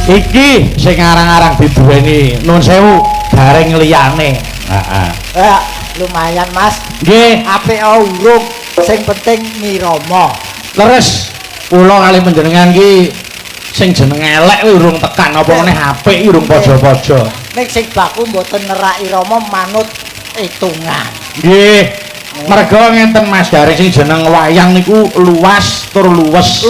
Iki sing arang-arang diduweni nun sewu garing liyane. Heeh. Lumayan Mas. Nggih, Apik urung, sing penting mirama. leres kula kali panjenengan iki sing jeneng elek kuwi urung tekan apa meneh apik urung padha-padha. Nek sing baku mboten nerak irama manut hitungan. Nggih. Merga ngenten Mas garing sing jeneng wayang niku luas tur luwes.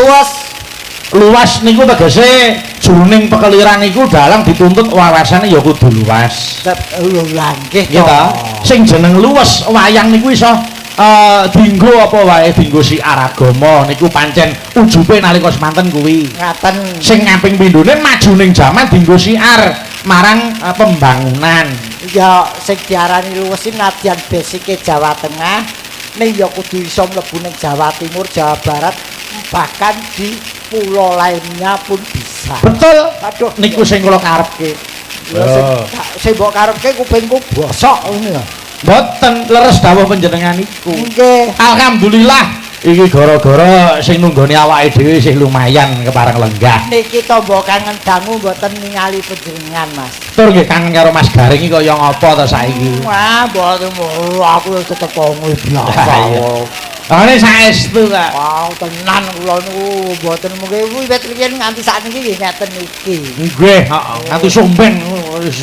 Luas niku tegese jroning pekeliran niku dalang dituntut wawasane ya kudu luas. Lha nggih to. Sing jeneng luwes wayang niku iso dinggo apa wae dinggo siar agama niku pancen ujube nalika semanten kuwi. Ngaten. Sing ngamping pindhone maju ning jaman dinggo siar marang pembangunan. Ya sing diarani luwes iki nadyan basike Jawa Tengah ning ya kudu iso mlebu ning Jawa Timur, Jawa Barat, bahkan di pulau lainnya pun bisa. Betul. Aduh, niku sing kula karepke. Sing mbok karepke kupingku bosok ngene lho. Mboten leres dawuh panjenengan niku. Nggih. Alhamdulillah iki gara-gara sing nunggoni awake dhewe sih lumayan kepareng lenggah. Niki to mbok kangen dangu mboten ningali panjenengan Mas. Tur nggih kangen karo Mas Garing iki kaya ngapa to saiki? Wah, mboten aku tetep ngomong biasa. Ane saestu Kak. Wow, tenan kula niku mboten mungkin wiwit riyen nganti sakniki nggih ngeten iki. Nggih, heeh. Nganti sumbeng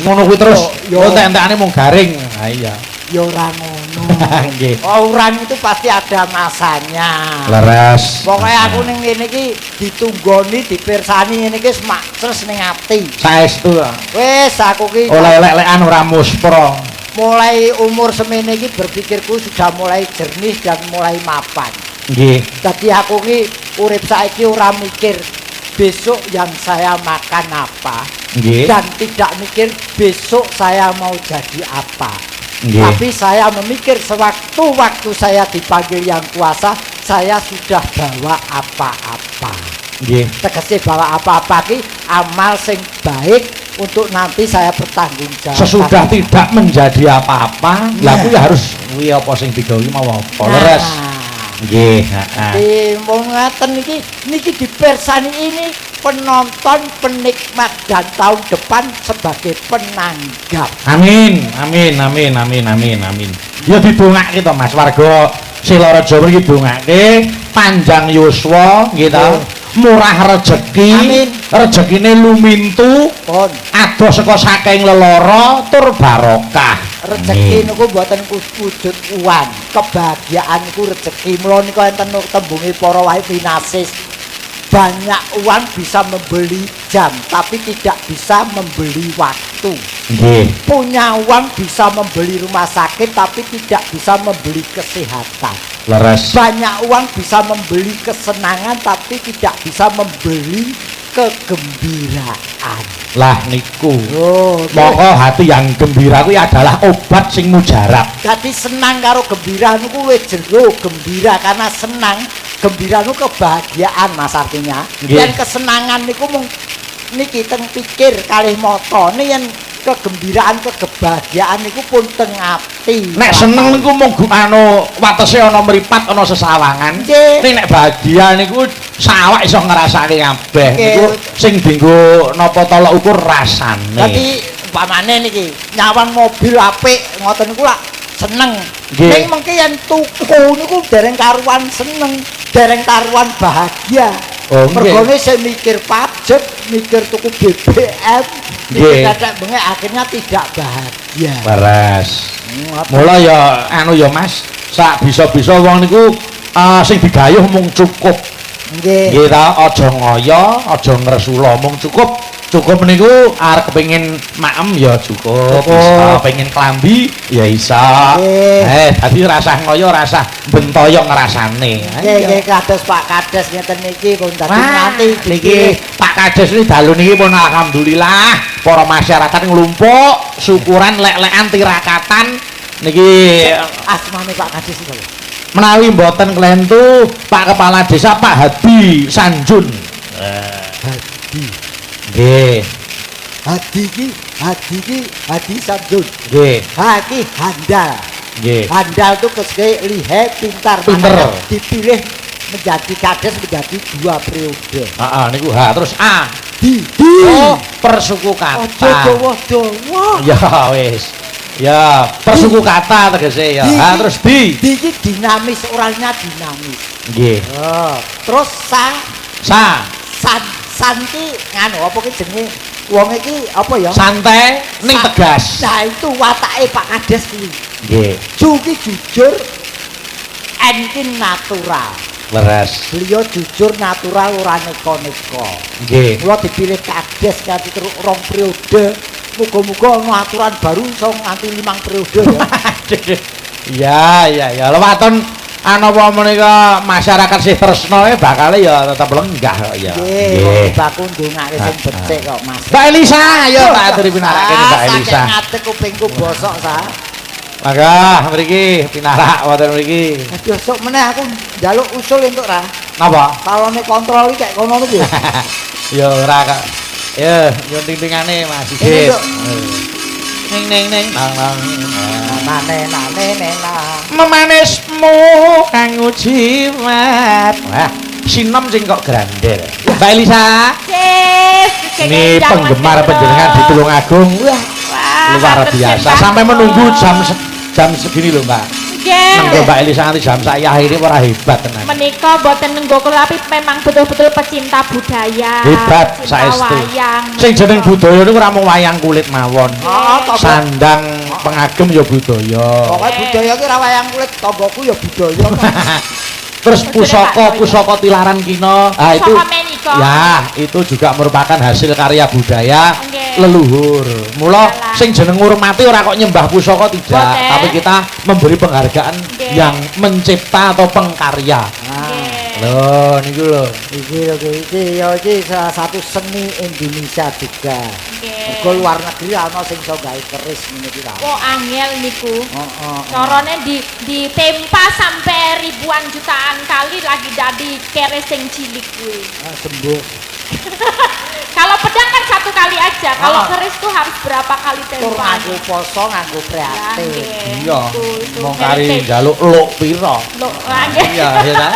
ngono kuwi terus. Yo entek-entekane mung Garing. Ha iya. Ya ora ngono. Nggih. Orang itu pasti ada masanya. Leres. Pokoknya aku ning ngene iki ditunggoni, dipirsani ngene iki semakses ning ati. Saestu. Wis aku ki oleh elek-elekan ora muspra. Mulai umur semene iki berpikirku sudah mulai jernih dan mulai mapan. Nggih. Dadi aku ki urip saiki ora mikir besok yang saya makan apa. Nggih. Dan tidak mikir besok saya mau jadi apa. Nggih. Tapi saya memikir sewaktu-waktu saya dipanggil yang kuasa, saya sudah bawa apa-apa. Nggih. Tegese bawa apa-apa ki amal sing baik untuk nanti saya bertanggung jawab. Sesudah tidak menjadi apa-apa, lah kuwi harus kuwi apa sing digawe mau apa leres. Nggih, heeh. Di wong ngaten niki dipersani ini penonton, penikmat dan tahun depan sebagai penanggap. Amin, amin, amin, amin, amin, amin. Ya didongake to Mas, warga Seloro Jawa iki dongake panjang yuswa nggih ta. Murah rejeki, Amin. Rejekine lumintu, Pun adoh saka saking lelara tur barokah. rezeki niku mboten wujud uang, kebahagiaan niku rezeki. Mula nika enten tembunge para wae pinasis. Banyak uang bisa membeli jam, tapi tidak bisa membeli waktu. Nggih. Punya uang bisa membeli rumah sakit, tapi tidak bisa membeli kesehatan. Leres. Banyak uang bisa membeli kesenangan, tapi tidak bisa membeli kegembiraan. Lah niku. Oh, Moko hati yang gembira kuwi adalah obat sing mujarab. jadi senang karo gembira niku wis jero gembira karena senang. Gembira niku kebahagiaan Mas artinya. Nggih. Yen kesenangan niku mung niki teng pikir kalih mata. Yen kegembiraan kebahagiaan niku pun teng ati. Nek seneng niku mung anu watese ana mripat ana sesawangan. Nggih. Ning nek bahagia niku sawak iso ngrasake kabeh. Nggih. Niku sing dienggo napa tolak ukur rasane. Dadi umpamane niki nyawang mobil apik ngoten niku lak seneng. Nggih. Ning mengke yen tuku niku dereng karuan seneng, dereng karuan bahagia. Oh, nggih. Mergone saya mikir pajak, mikir tuku BBM, Nggih. mikir kadang bengi akhirnya tidak bahagia. Beres. Apa? Mula ya anu ya Mas, sak bisa-bisa wong niku sing digayuh mung cukup. Nggih. Nggih ta, aja ngoyo, aja ngresula, mung cukup. Cukup niku arep kepengin maem ya cukup. Cukup. Bisa pengin klambi ya iso. Nggih. Dadi rasah ngoyo, rasah bentoyo ngrasane. Nggih kados Pak Kades ngeten niki pun dadi Wah, nganti niki Pak Kades iki dalu niki pun alhamdulillah para masyarakat nglumpuk syukuran lek-lekan tirakatan niki asmane Pak Kades itu. menawi mboten klentu Pak Kepala Desa Pak Hadi Sanjun. Hadi. Nggih, Hadi Samsud. nggih, Hadi handal. nggih. Handal itu kesukai lihe pintar. Pinter. Makanya dipilih menjadi kades menjadi 2 periode. Heeh niku H terus A. Di. Oh, persuku Ojo kata. dawa-dawa. Ya wis. Ya, persuku kata tegese ya. Di. H terus di. Di iki dinamis, orangnya dinamis. Nggih. Oh. Terus Sa. san ki nganu apa ki jenenge wong iki apa ya? Santai ning tegas. Nah, itu watake Pak Kades kuwi. Nggih. Juki jujur, enkin natural. Leres. Beliau jujur natural ora neko-neko. Nggih. Mula dipilih kades nganti terus 2 periode. Muga-muga ana aturan baru iso nganti 5 periode ya. Ya. Lewaton ana apa menika masyarakat sih tresno bakal ya tetep lenggah kok ya. Nggih, baku ndongake sing becik kok Mas. Mbak Elisa, ayo tak aturi pinarake Mbak Elisa. Ngadeg kupingku bosok sa. Maka mriki pinarak wonten mriki. Besok meneh aku njaluk usul entuk ra. Napa? Salone kontrol iki kayak kono niku. Ya ora kok. Ya, yo ting-tingane Mas Ini, Sigit. Dok. Ning nang. Nane. Memanismu kanggo jimat. Wah, sinem sing kok grandel. Mbak Elisa. Ini penggemar penjenengan di Tulungagung. Wah, luar biasa. Sampai menunggu jam segini loh, Mbak. Nanggo Mbak Elisa nganti jam saya ini ora hebat tenan. Menika boten nenggo tapi memang betul-betul pecinta budaya. Hebat pecinta saestu. wayang. Sing jeneng budaya niku ora mung wayang kulit mawon. Oh, Sandang pengagem ya budaya. Pokoke budaya ki ra wayang kulit, tomboku ya budaya. Terus pusaka tilaran kino. Ah itu Pusaka menika. ya, itu juga merupakan hasil karya budaya Nggih. leluhur. Mula Yalah. sing jeneng ngurmati ora kok nyembah pusaka tidak, Boten. tapi kita memberi penghargaan Nggih. yang mencipta atau pengkarya. Nggih. Loh niku lho. Iki salah satu seni Indonesia juga. Nggih. Ke luar negeri ana sing iso gawe keris ngene iki ta. Oh angel niku. Heeh. Carane ditempa sampai ribuan jutaan kali lagi jadi keris sing cilik kuwi. Sembuh. Kalau pedang kan satu kali aja, kalau Ah. keris tuh harus berapa kali Tur tempa. nganggo poso, nganggo prihatin. Iya. Mau kari njaluk luk pira? Lo angel. Iya, ya ta?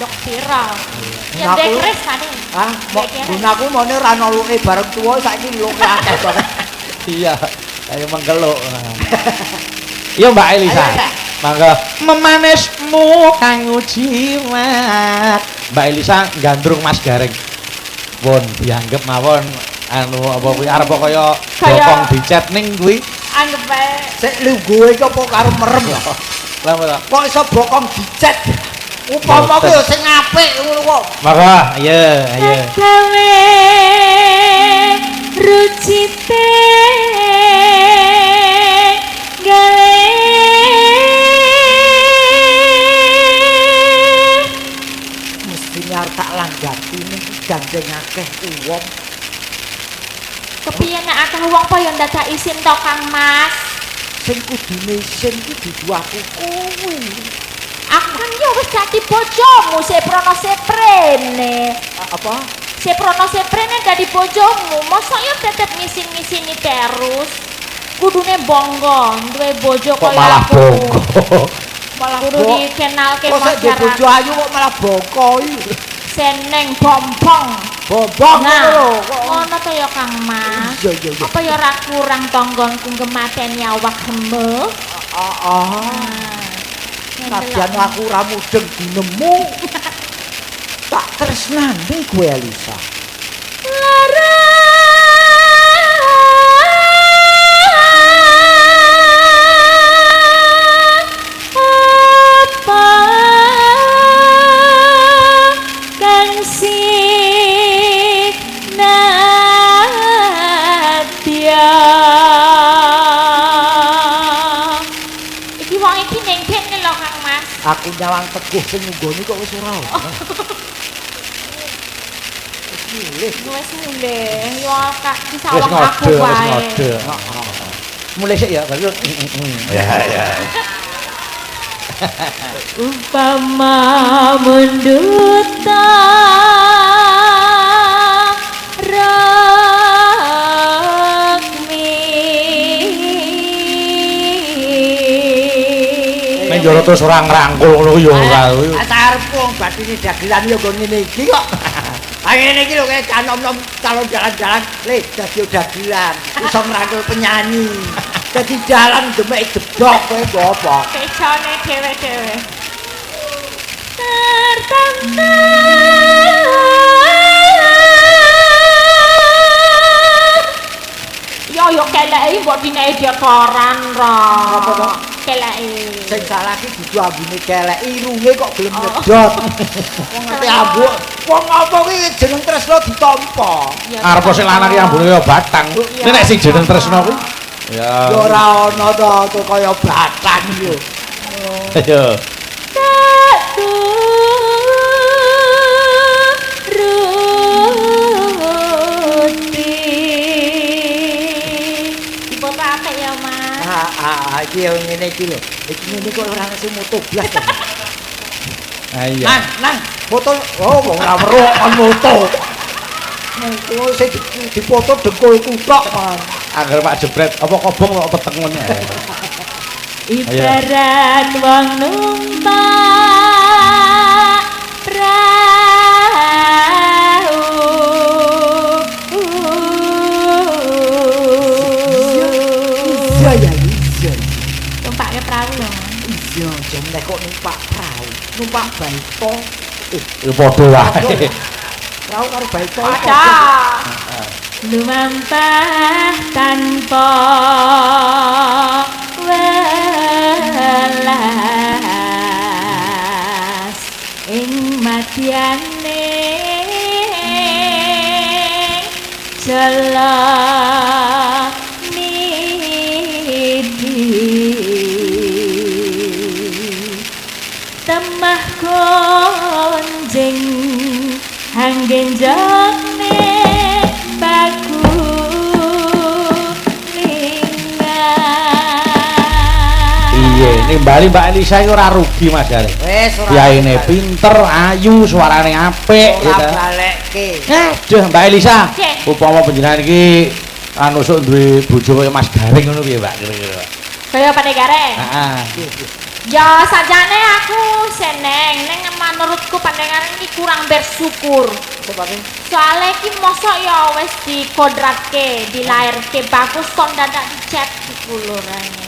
Ndok pira. Ya Aku- ndek keris ane. Ah, gunaku mone ora ana luke bareng tuwa saiki luke akeh banget. Iya. Kayak menggeluk. Iya Mbak Elisa. Ayo, Mangga memanismu kanggo jimat. Mbak Elisa gandrung Mas Gareng. Pun dianggep mawon anu apa kuwi arep kaya bokong dicet ning kuwi. Anggap bae. Sik lungguhe iki apa karo merem ya? Lah apa? Kok iso bokong dicet? Upama ku ya sing apik ngono kok. Maka iya, iya. Gawe rucite gawe Mestine arep tak langgati niki gandeng akeh wong. kepiye nek akeh wong apa ya ndadak isin to Kang Mas. Sing kudune isin iki dudu aku kuwi. Aku kan ya wis dadi bojomu, seprono seprene. Apa? Seprono seprene dadi bojomu, mosok ya tetep ngisin-ngisini terus. Kudune bangga duwe bojo Kok kaya malah aku. bongko. Malah kudu Kok- dikenalke Kok sik bojo masyarakat. ayu kok malah boko iki. Seneng bompong. Bombong ngono Nah, lho. Kok- ngono to ya Kang Mas. Iya iya iya. Apa ya ora kurang tonggonku ngemateni awak heme? Kadyan aku ora mudeng gunemu. Tak tresnani kowe Elisa. Apa kang sinadya iki wong iki ning kene lho Kang Mas. Aku nyawang teguh sing nggoni kok wis ora ono. Wis milih. Wes mulih yo kak Wis disawang aku ngode, wis wae. ngode. Mulai sik ya, baru. Ya, ya. Umpama menduta rakmi. Ning jero terus ora ngrangkul ngono ku ya ora. Asarepku wong bathine dagelan yo nggon ngene iki kok. Ayo ngene iki lho kayak canom-nom calon jalan-jalan le dadi dagelan. Iso ngrangkul penyanyi. Dadi dalan demek jedok kowe nggo apa? Pecone dhewe-dhewe. Yo keleki mbok dinae diotoran ra. Apa to? Keleki. Sing salah iki dudu ambune kelek, irunge kok gelem nyedot. Wong ngerti ambuk. Wong apa kuwi jeneng tresno ditampa. Arep sing lanang ki ambune kaya batang. Nek nek sing jeneng tresno kuwi ya. Ya ora ono to kaya batang yo. Ayo. Iki Iki yo ngene iki lho. Iki ngene kok ora ngasih moto blas. Ah iya. Nang, foto. Oh, wong ora weruh kon moto. Moto sing dipoto dengkulku tok, Man. Angger Pak jebret apa kobong kok peteng ngene. Ibarat wong numpak prau. Iya ya, iya. Tumpake prau lho. Iya, jane kok numpak prau. Numpak baito. Ya padha wae. Prau karo baito. Ada. Lumampah tanpa welas ing madyane jala nidi temah kon Ini Bali Mbak Elisa itu ora rugi Mas Jare. Wis ora. Yaine pinter, ayu, suarane apik gitu. Ora balekke. Aduh Mbak Elisa. Cek. Upama panjenengan iki anu sok duwe bojo kaya Mas Garing ngono piye Mbak kira-kira. Kaya Pak Gareng. Heeh. Ya sajane aku seneng, neng menurutku pandangan ini kurang bersyukur. Sebabnya Soalnya iki mosok ya wis dikodratke, dilairke bagus kon dadak dicat iku lho rene.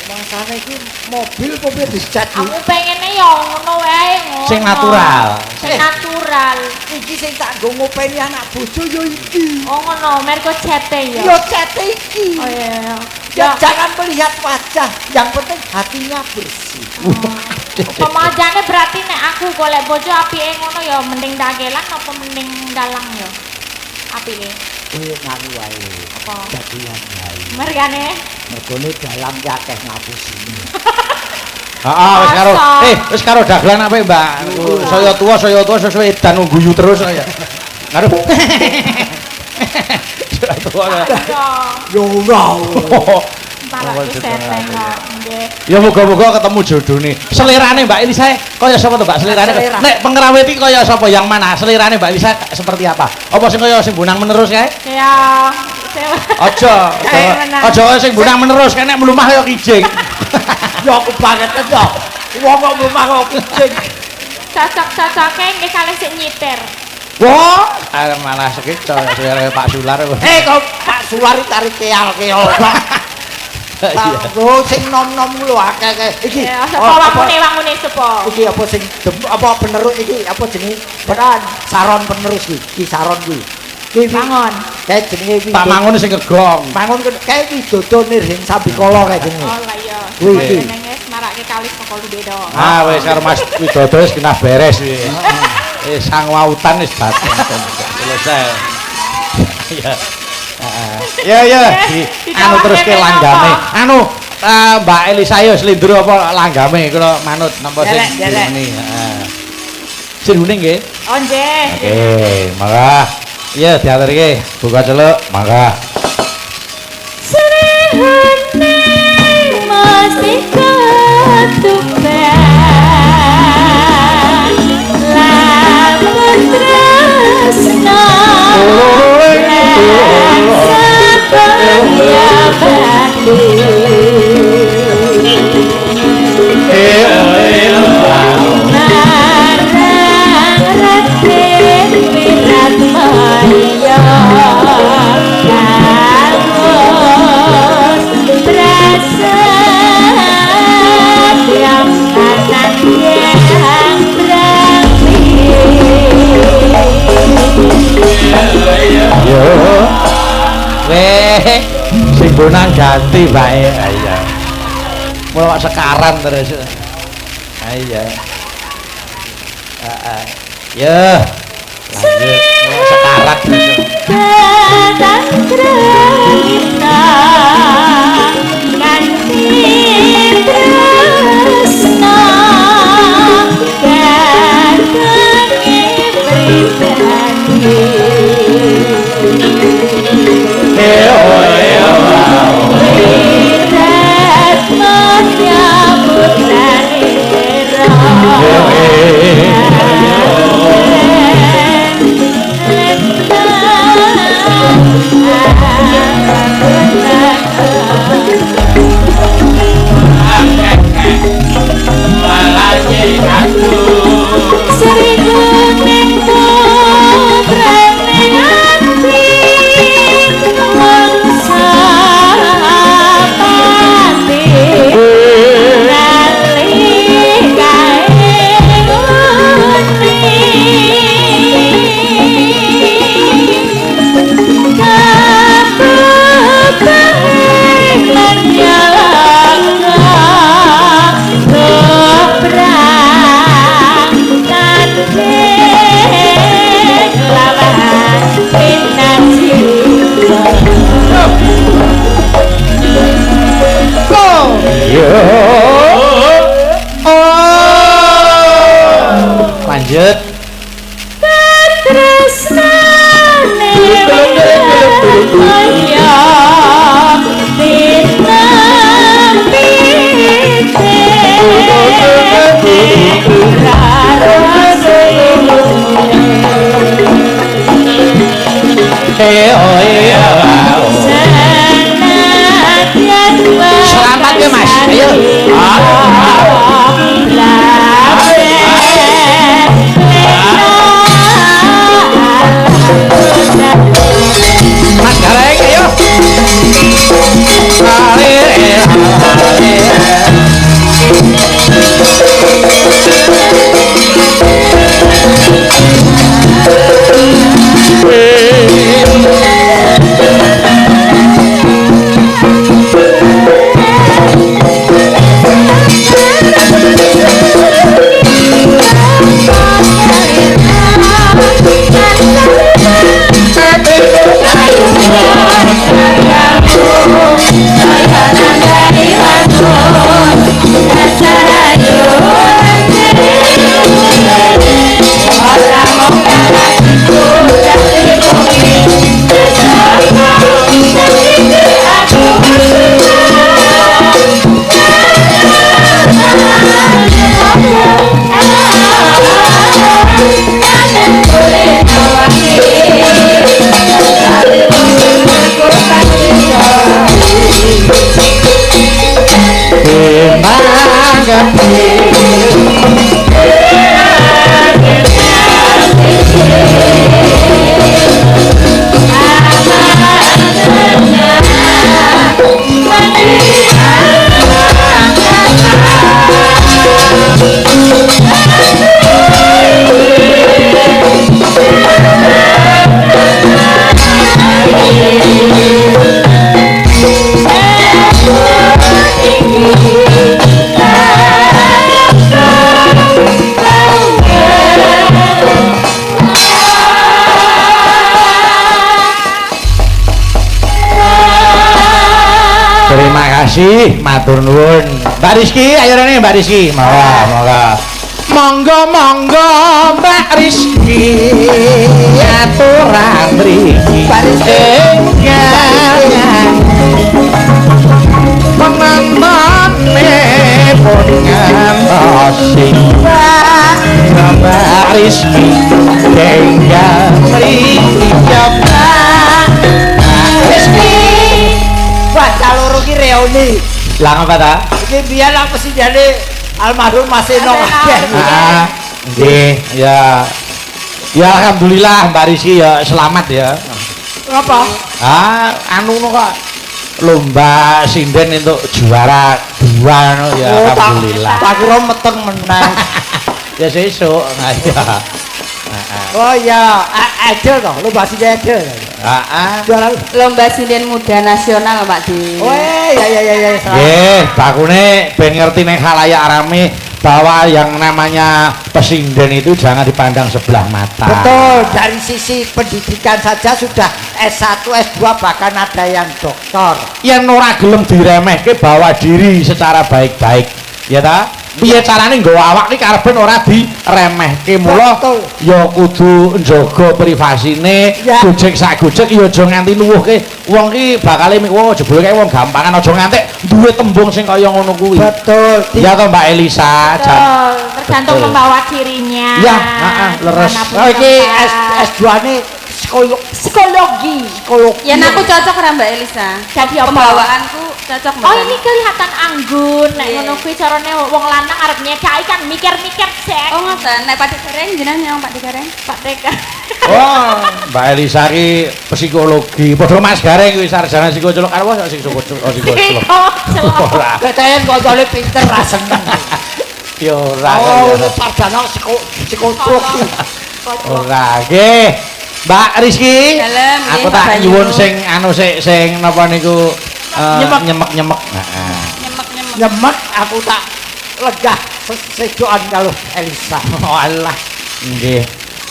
masalah iki mobil dicat iki. Aku pengennya ya ngono wae ngono. Sing natural. Sing natural. Iki sing tak nggo ngopeni anak bojo ya iki. Oh ngono, mergo cete ya. Ya cete iki. Oh iya. Ya, jangan melihat wajah, yang penting hatinya bersih. Pemajane berarti nek aku golek bojo apike ngono ya mending dagelan apa mending dalang ya? Apike? Kuwi nganu wae. Apa? Dagelan wae. Mergane Mergone dalang ki akeh ngapusine. Heeh, wis karo dagelan apik, Mbak. Saya tua sesuai edan guyu terus kaya. Karo Yo ora. Parake seteng kok. Nggih. Ya moga-moga ketemu jodone. Selerane Mbak Elisa kaya sapa to, Mbak? Selerane. Nek pengrawit iki kaya sapa yang mana? Selerane Mbak Elisa seperti apa? Apa sing kaya sing bunang menerus kae? Ya. Aja sing bunang menerus kae nek mlumah kaya kijing. Ya aku banget to. Wong kok mlumah kok kijing. Cocok-cocoke nggih kalih sik nyiter. Wah, arep malah sekito Pak Sular. Kok Pak Sular tarik keal-keal. Oh, sing nom-nom lho akeh iki. Sapa wangune sapa? Iki apa sing apa penerus iki apa jenenge? Beran saron penerus iki. Iki saron kuwi. Iki Mangon. Kae jenenge iki. Pak Mangun sing kegong. Mangun kae iki dodo nirhin Sambikala kae jenenge. Oh lah iya. Kuwi iki. Jenenge marake kalis kok beda. Ah wis karo Mas Widodo wis kena beres wis. Sang wautan wis dateng. Selesai. Iya. Ya. Anu terus ke langgame. Anu Mbak Elisa yo slindro apa langgame kula manut napa sing ini. Heeh. Sirune nggih. Oh nggih. Oke, mangga. Iya diaturke buka celuk, mangga. Serehane masih ketuban lamun tresno Sing bonang ganti bae. Iya. Mulai sekaran terus. Iya. Ya. Lanjut. Mulai sekarat terus. Datang cerita ganti tresno gagange pribadi. Seribu neng putra neng hati Terima kasih, matur nuwun. Mbak Rizky, ayo rene Mbak Rizky. Monggo. Monggo Mbak Rizky. Aturan mriki. Penantane pun ngantosi. Mbak Rizky tinggal mriki Mbak Rizky. Wah, caloro ki reuni. Lah apa ta? Iki biyen aku presidene almarhum Mas Eno. Nggih, ya. Ya alhamdulillah Mbak Rizky ya selamat ya. Apa? Anu kok lomba sinden untuk juara 2 no ya alhamdulillah. Tak kira meteng meneh. Ya sesuk. Nah ya. Oh iya, Edel toh, lomba sinden Edel. Juara Lomba Sinden Muda Nasional Pak Di. Oh ya. Nggih, bakune ben ngerti ning khalayak rame bahwa yang namanya pesinden itu jangan dipandang sebelah mata. Betul, dari sisi pendidikan saja sudah S1, S2 bahkan ada yang doktor. Yen ora gelem diremehke bawa diri secara baik-baik. Ya ta? Piye carane nggawa awak iki karepen ora diremehke mula ya kudu njaga privasine, gojek sak gojek ya aja nganti nuwuhke wong iki bakale wah jebule kae wong gampangan aja nganti duwe tembung sing kaya ngono kuwi. Betul. Ya toh Mbak Elisa. Tergantung membawa dirinya. Ya, leres. Oh iki S2-ne psikologi. Ya aku cocok karo Mbak Elisa. Jadi apa? Pembawaanku cocok Mbak. Oh ini kelihatan anggun, nek ngono kuwi carane wong lanang arep nyedaki kan mikir-mikir sek. Oh ngoten, nek Pak Dikareng jenengan yang Pak Dikareng. Pak Teka. Oh, Mbak Elisa ki psikologi. Padha Mas Gareng kuwi sarjana psikolog karo psikolog. Ora. Ketayen koncone pinter ra seneng. Ya ora. Oh, sarjana psikolog. Ora, nggih. Mbak Rizky, Dalem, aku nggih, tak Pak Bayu. nyuwun sing napa niku nyemek. Nyemek-nyemek. Nyemek aku tak legah sejokan kalau Elisa. Oh alah. Nggih.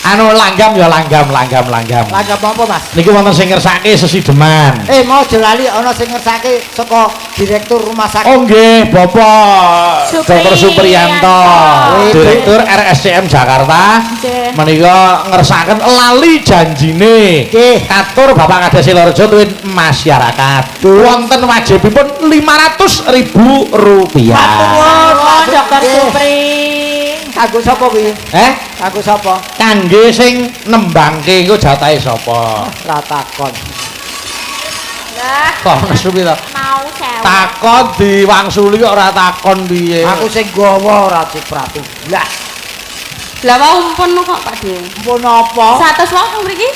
Anu langgam ya langgam. Langgam apa Mas? Niku wonten sing ngersake sesideman. Mau jelali ana sing ngersake saka Direktur Rumah Sakit. Oh nggih, Bapak Dr. Supriyanto, Direktur RSCM Jakarta. Menika ngersaken lali janjine. Nggih. Katur Bapak Kades Sidoarjo tuwin masyarakat. Wonten wajibipun Rp500.000. Matur Dokter Supri. Kanggo sapa kuwi? Kanggo sapa? Kangge sing nembangke engko jatahe sapa? Ra takon. Lah, Kok nesu piye to? mau sewu. Takon diwangsuli kok ora takon piye. Aku sing gawa ora cipratu blas. Lah wau pun kok Pak Di. Mpun apa? 100 wong mriki.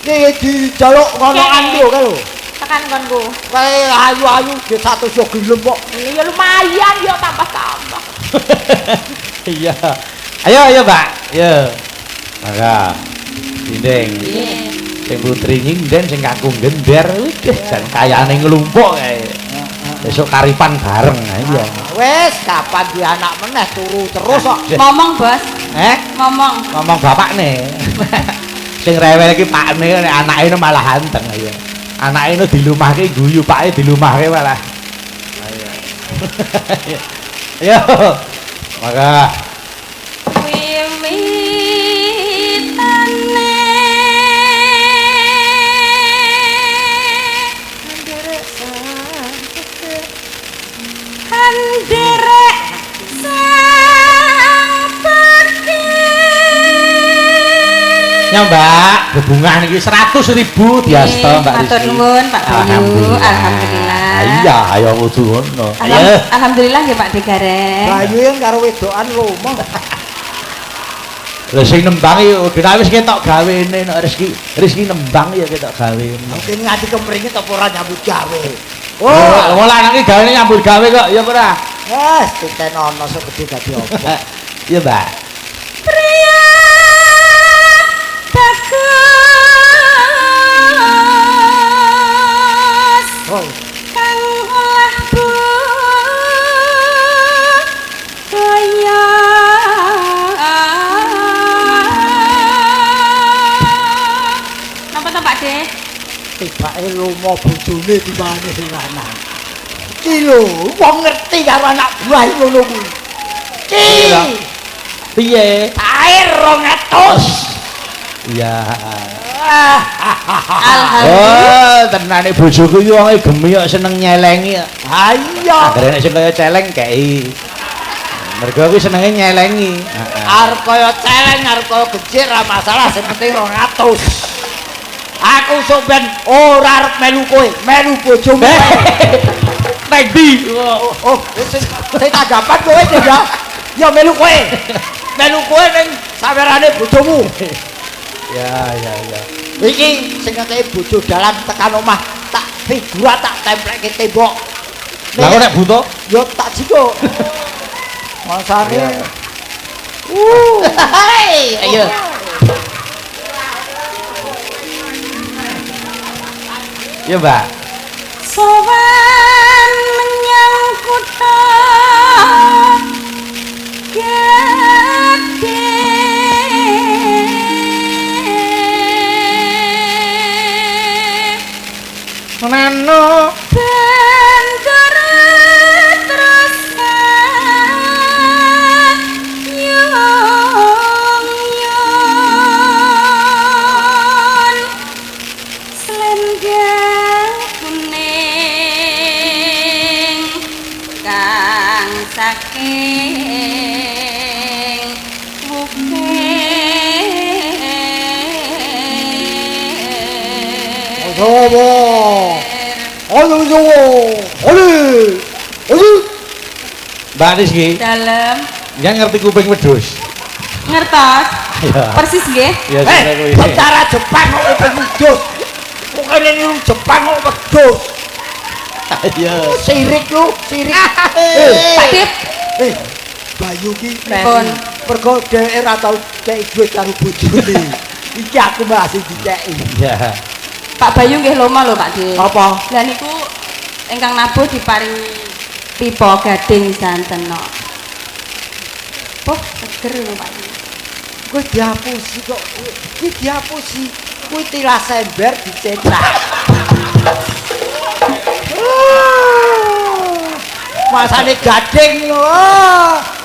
Iki dijaluk ngono ando kae lho. Tekan konku. Kae ayu-ayu ge 100 yo gelem kok. Ya lumayan ya tambah-tambah. Iya. Ayo Mbak. Yo. Maka dinding. Sing putri nyinden sing kakung gender wis jan kayane nglumpuk kae. Besok karipan bareng iya. Wis kapan di anak meneh turu terus kok. Ngomong, Bos. Eh? Ngomong. Ngomong bapakne. Sing rewel iki pakne nek anake malah anteng ya. Anake dilumahke guyu, pake dilumahke malah. Ayo. Ayo. Maka Derek sang peti. ya Mbak, bebungan iki 100.000 diasta Mbak Rizky. Matur nuwun Pak Bayu. Alhamdulillah. Iya, ayo kudu ngono. Alhamdulillah nggih Pak Degareng. Bayu yang karo wedokan lomo. Lha sing nembang yo wis ketok gawene nek Rizky nembang ya ketok gawene. Mungkin nganti kemringit apa ora nyambut gawe. Oh, wong lanang iki gawene nyambut gawe kok, ya ora? Wes ditenono sok gede dadi opo. Iya, Mbak. Pria bagus Oh, kang olah bu kaya napa to Pak De? tibake lomo bojone timbangane sing lanang. Ki lho, wong ngerti karo anak buah ngono kuwi. Ki. Piye? Air 200. Iya. Alhamdulillah. Oh, tenane bojoku iki wonge gemi kok seneng nyelengi kok. Ha iya. Akhire nek sing kaya celeng kei. Mergo aku senenge nyelengi. Arep kaya celeng, arep kaya gecik ra masalah, sing penting 200. Aku sampean ora arep melu kowe, melu bojomu. Nek ndi? Oh, sing tanggapan kowe ya. Ya melu kowe. Melu kowe ning sawerane bojomu. Ya. Iki sing ngekeki bojo dalan tekan omah, tak figura tak tempelke tembok. Lah kok nek butuh? Yo tak jiko. Masane. Ayo. Ya, Mbak. Sowan menyang kutha gedhe Nano banjur terus yung selendang kuning kang saking bukit Opo? Ayo yo. Oli. Mbak Rizky, dalem yang ngerti kuping wedhus. ngertos Iya. persis nggih Ya sudah kuwi. Bicara Jepang kok wedhus. Bukannya niru Jepang kok wedhus. Iya. Sirik lu, sirik. Pak Dip Bayu ki Pripun? mergo dheweke ora tau kei duit karo bojone. Iki aku masih dikei. Iya. Pak Bayu nggih loma lho Pak Dip Apa? lah niku ingkang nabuh diparingi pipa gading santen no. Oh, seger lho Pak Dip Kowe diapusi kok. Iki diapusi. Kuwi tilas ember dicetak. Masane gading lho.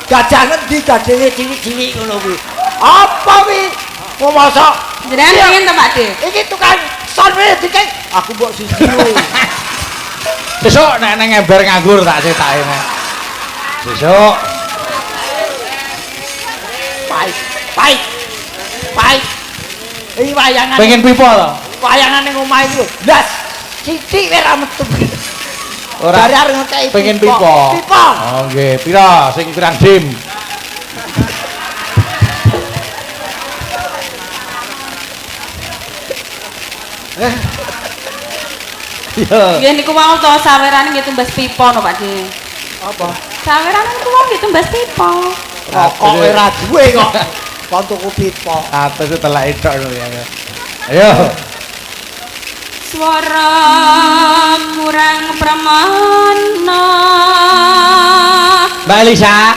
Gajah ngendi gadinge cilik-cilik ngono kuwi. Apa kuwi? Kok mosok jenengan pengen to Pak Dip iki tukang son wis dikek. Aku mbok siji kowe. Besok nek nang ember nganggur tak cetake nek. Besok Pahit. Iki wayangan. pengen pipa to? Wayangan ning omah iki lho. Blas. Sithik wae ra metu. Ora. Dari arep ngekeki Pengen pipa. Pipa. Oh nggih, pira sing pirang dim? Iya. nggih niku mau to sawerane nggih tumbas pipa no Pak Dip Apa? sawerane niku mau nggih tumbas pipa Rokok ora duwe kok. Kon tuku pipa. Atus setelah itu ya. Ayo. swara kurang pramana Mbak Elisa.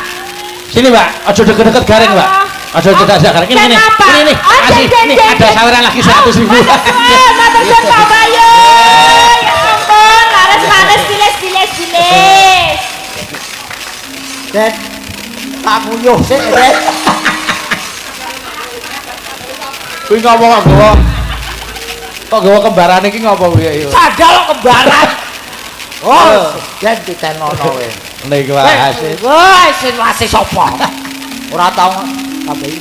Sini, Mbak. Aja deket-deket garing, Mbak. Aja cedak sekarang ini. Kasih ini ada saweran lagi 100.000. Matur suwun Pak Bayu. Ya ampun, laris diles. Den tak nguyuh sik Den. Kuwi ngomong kok gawa kembaran iki ngopo kuwi ya? Sadal kembaran. Oh, Den ditenono kowe. Nek wae. Wah, sin wase sapa? Ora tau kabeh.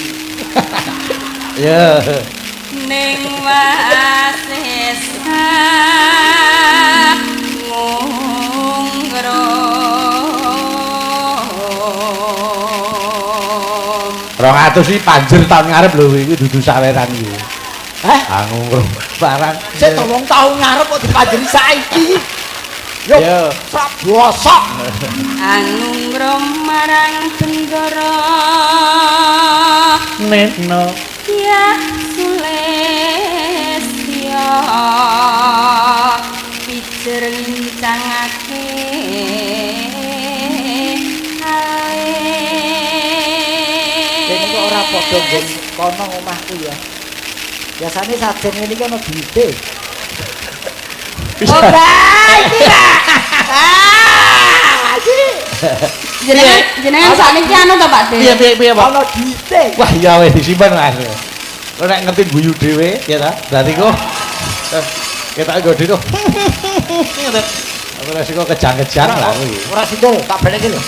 Ya. ning wasis ngungrum 200 iki panjer tahun ngarep lho iki dudu saweran iki. Ngungrum barang. Sik tolong tahun ngarep kok dipanjeri saiki. Yo, Prabosok. ngungrum marang bendara Neno ya Sulesya pijer ngincangake Dene kok ora padha nggon kono omahku ya. Biasane sajen ngene iki ana duite. bisa. jenengan sakniki anu to Pak De? Piye Pak? Ana duite. Wah ya wis disimpen Mas. Lo nek ngerti guyu dhewe ya ta. Berarti kok ketok nggo dhewe kok. Aku resiko kejang-kejang lah kuwi. Ora sindul, tak baleki lho.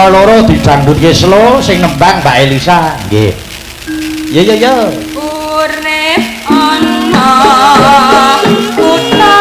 Loro didangdutke slow sing nembang Mbak Elisa nggih. Ya. Urip ana kutha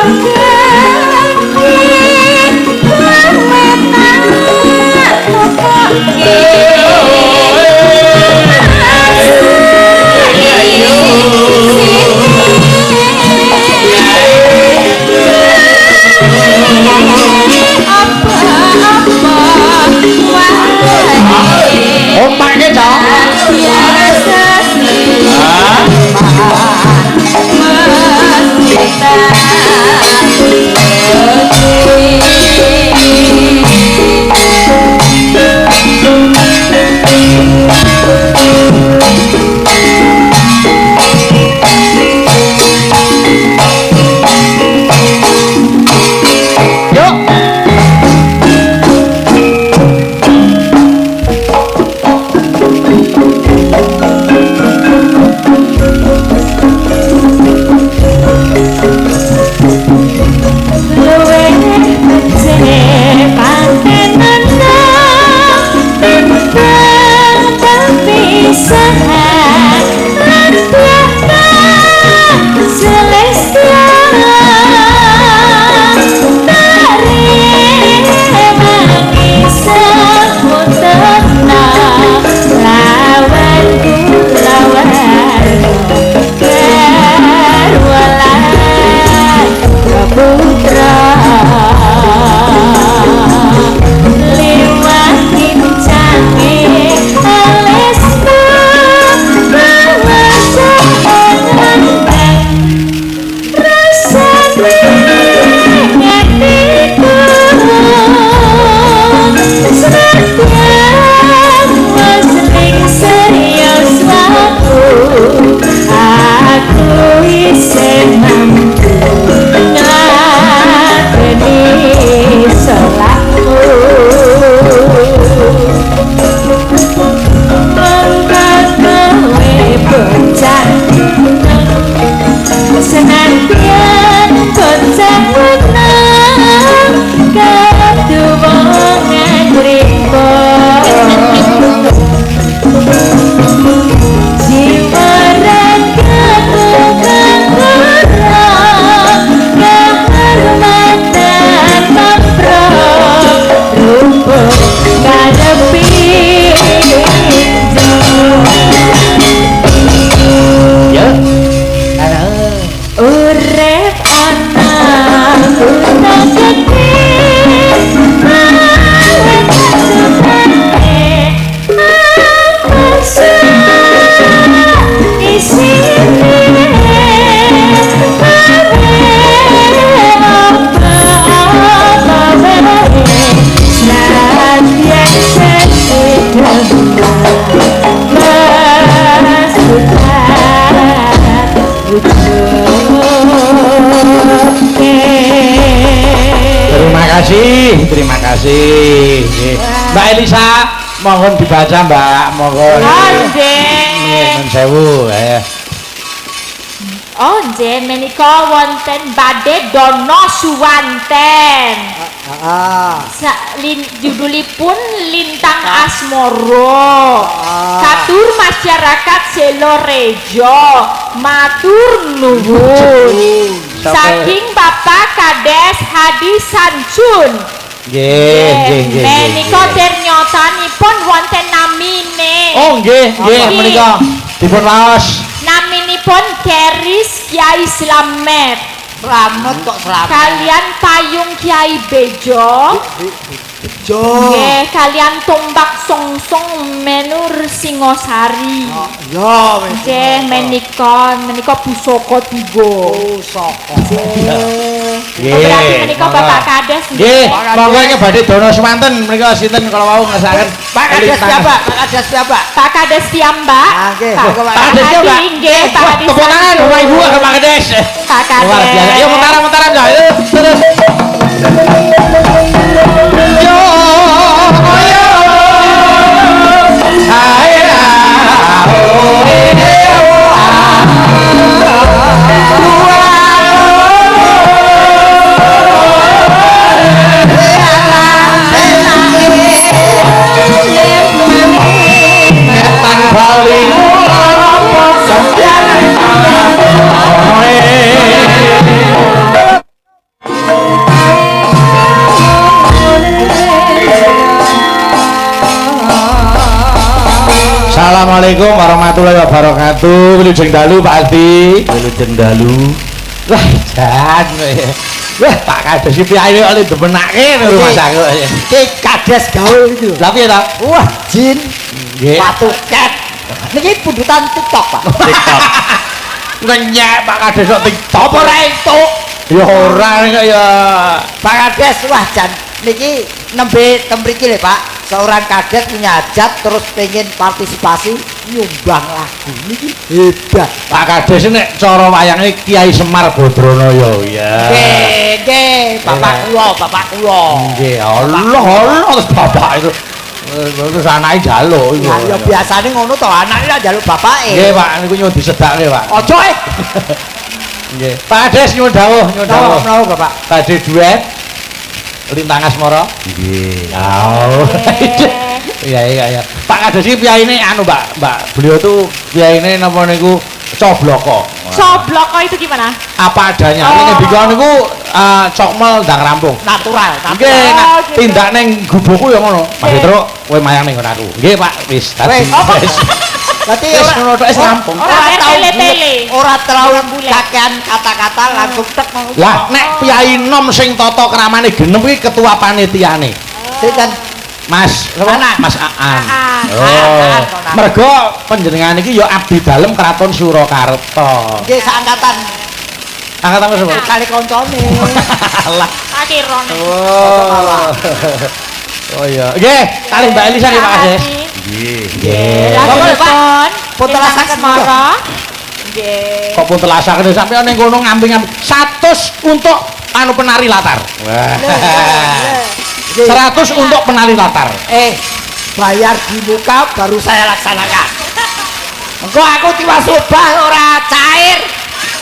terima kasih. Nggih. Mbak Elisa, mohon dibaca, Mbak. Mohon. Nggih, nun sewu. Oh, nggih menika wonten badhe Dono Suwanten. Judulipun Lintang Asmoro. Katur masyarakat Selorejo, matur nuwun. Saking Bapak Kades Hadi Sancun. Nggih. Menika ternyatanipun wonten namine. Oh, nggih, menika dipun waos. Naminipun Keris Kiai Slamet. Slamet kok Slamet. Kalian Payung Kiai Bejo. Nggih, kalian Tombak Songsong Menur Singosari. Ya, nggih menika pusaka tiga. Pusaka. Berarti menika Bapak Kades nggih. Monggo ing badhe Dono Suwanten menika sinten kala wau ngesaken. Pak Kades piyambak, Pak Kades piyambak. Pak Kades piyambak. Nggih. Pak Kades piyambak. Nggih, Pak Kades. Tepuk tangan Bapak Ibu ke Pak Kades. Pak Kades. Luar biasa. Ayo mentaran ya. Terus. Yo. Assalamualaikum warahmatullahi wabarakatuh. Wilujeng dalu Pak Aldi. Wilujeng dalu. Wah, jan. Wah, Pak Kades iki piye oleh demenake rumah aku. Ki Kades gaul itu. Lah piye ta? Wah, jin. Nggih. Patuket. Niki pundutan TikTok, Pak. TikTok. Ngenyek Pak Kades kok TikTok apa ra entuk? Ya ora kok ya. Pak Kades wah jan niki nembe temriki lho, Pak. Seorang Kades punya hajat terus pengen partisipasi nyumbang lagu niki hebat. Pak Kades nek cara wayange Kiai Semar Badranaya ya. Nggih, bapak kula. Nggih, Allah terus bapak itu. Terus anake njaluk iku. Ya biasane ngono to, anake lah njaluk bapake. Nggih, Pak, niku nyuwun disedakne, Pak. Ojo Nggih. Pak Kades nyuwun dawuh, Menawa, Bapak. Badhe duet Lintang Asmara. Nggih. Oh. Iya. Pak Kades iki piyaine anu, Mbak. Beliau tuh piyaine napa niku cobloko. Cobloko itu gimana? Apa adanya. Ini ngendika niku cokmel ndang rampung. Natural. Nggih, gitu. tindak ning gubuku ya ngono. Mas Petro, kowe mayang ning nggon aku. Nggih, Pak, wis. Wis. Berarti Wis ngono tok wis rampung. Ora tele-tele. Ora terlalu kakean kata-kata langsung tek. Lah nek Kyai Nom sing tata kramane genep iki ketua panitiane. Sinten? Mas, Aan. Mas Aan. Aan. Mergo panjenengan iki ya abdi dalem Kraton Surakarta. Nggih seangkatan Angkatan wis apa? kali koncone. Lah. Akirone. Oh iya. Nggih, kalih Mbak Elisa nggih Pak Kades. Nggih. Lagunipun Pun telasaken Asmara. Nggih. Kok pun telasaken sampeyan ning kono ngambil 100 untuk anu penari latar. Wah. 100 untuk penari latar. Bayar di muka baru saya laksanakan. Engko aku tiba-tiba ora cair.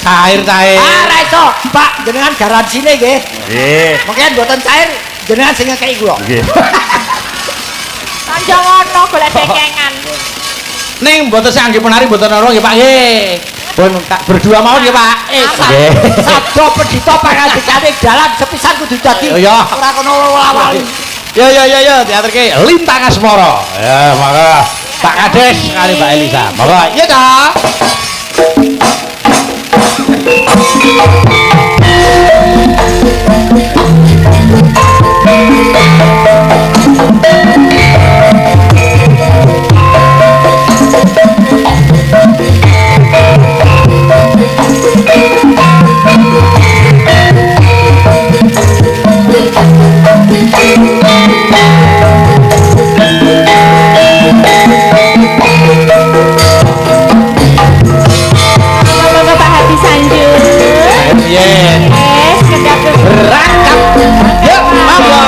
Cair. Ora iso, Pak, jenengan garansine nggih. Nggih. Mungkin mboten cair, jenengan sing ngekeki kula. Nggih. Panjang ono golek dekengan. Ning mboten sangge penari mboten ora nggih Pak nggih. Pun berdua mau nggih Pak. Nggih. Sabdo pedhita pangandikane dalan sepisan kudu dadi. Ya. Ora kono lawali. Ya diaturke Lintang Asmara. Ya, monggo Pak Kades kali Mbak Elisa. Monggo. Iya ta. Bapak Hadi Sanjung. Yes. Kedap Berangkat. Yuk, monggo.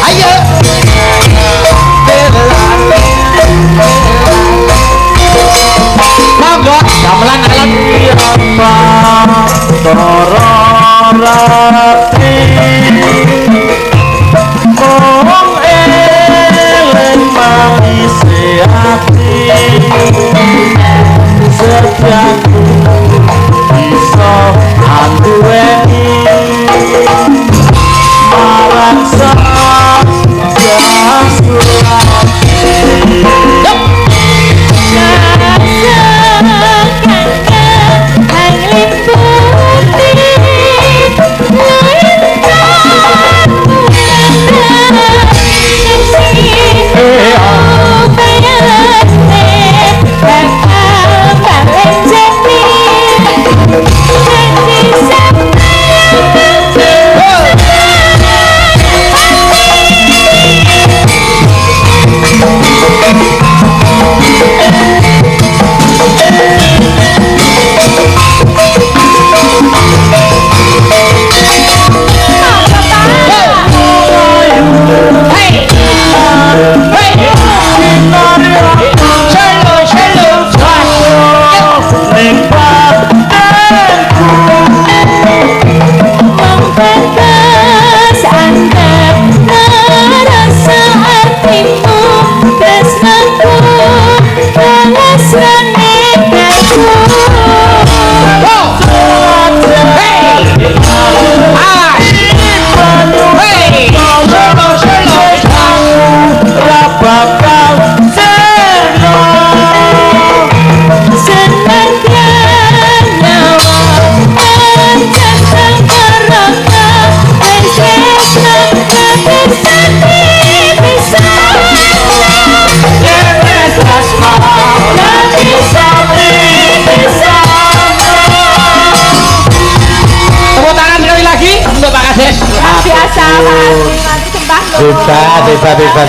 Ayo. Monggo gamelan alon tororati mong eling mangisi ati setiaku bisa anduweni marang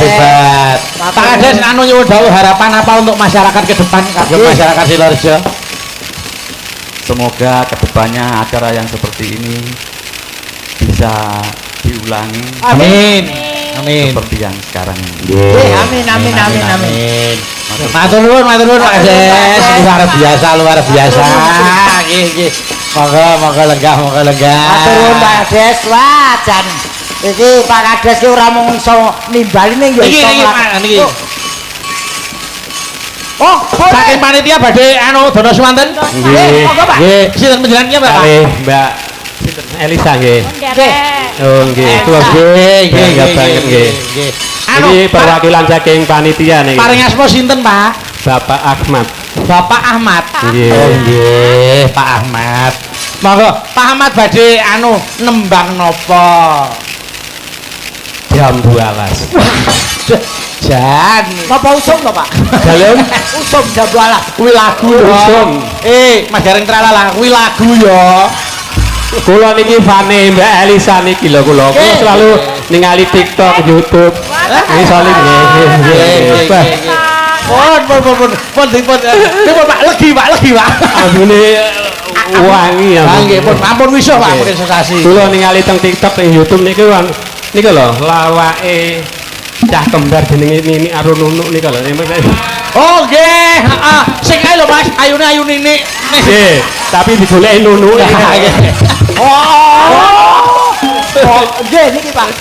Hebat. Pak Kades anu nyuwun dawuh harapan apa untuk masyarakat ke depan kagem masyarakat Sidoarjo? Semoga kedepannya acara yang seperti ini bisa diulangi Amin. Amin. seperti yang sekarang ini. Amin. Matur nuwun Pak Kades. Luar biasa. Nggih. Moga lenggah. Matur nuwun Pak Kades. Wah, jan iki Pak Kades ki ora mung iso nimbali ning yo iso. Niki. Oh, saking panitia badhe anu dono suwanten. Nggih. Monggo Pak. Nggih, sinten panjenengan Pak? Kalih Mbak Elisa nggih. Oh nggih, tuwas Nggih. bangga banget nggih. Anu Ini perwakilan saking panitia nih. paring asma sinten Pak? Bapak Ahmad. Bapak Ahmad. Nggih. Oh nggih, Pak Ahmad. Monggo Pak Ahmad badhe anu nembang napa? Jam 12. Jan. Napa usum to, Pak? Dalem Usum jam 12. Kuwi lagu lho. Usum. Mas Gareng Tralala kuwi lagu ya. kula niki fane Mbak Elisa niki lho kula. Kula selalu ningali TikTok, YouTube. Ini solid nggih. Pun dipun Pak legi Pak. Ambune wangi ya. Nggih pun ampun wisuh Pak mungkin sensasi. Kula ningali teng TikTok teng YouTube niku niku lho lawake cah kembar jenenge Nini Arun Nunuk niku lho. Oh nggih, heeh. Sing ae lho Mas, ayune Nini. Nggih, tapi digoleki Nunuk Oh, nggih niki Pak.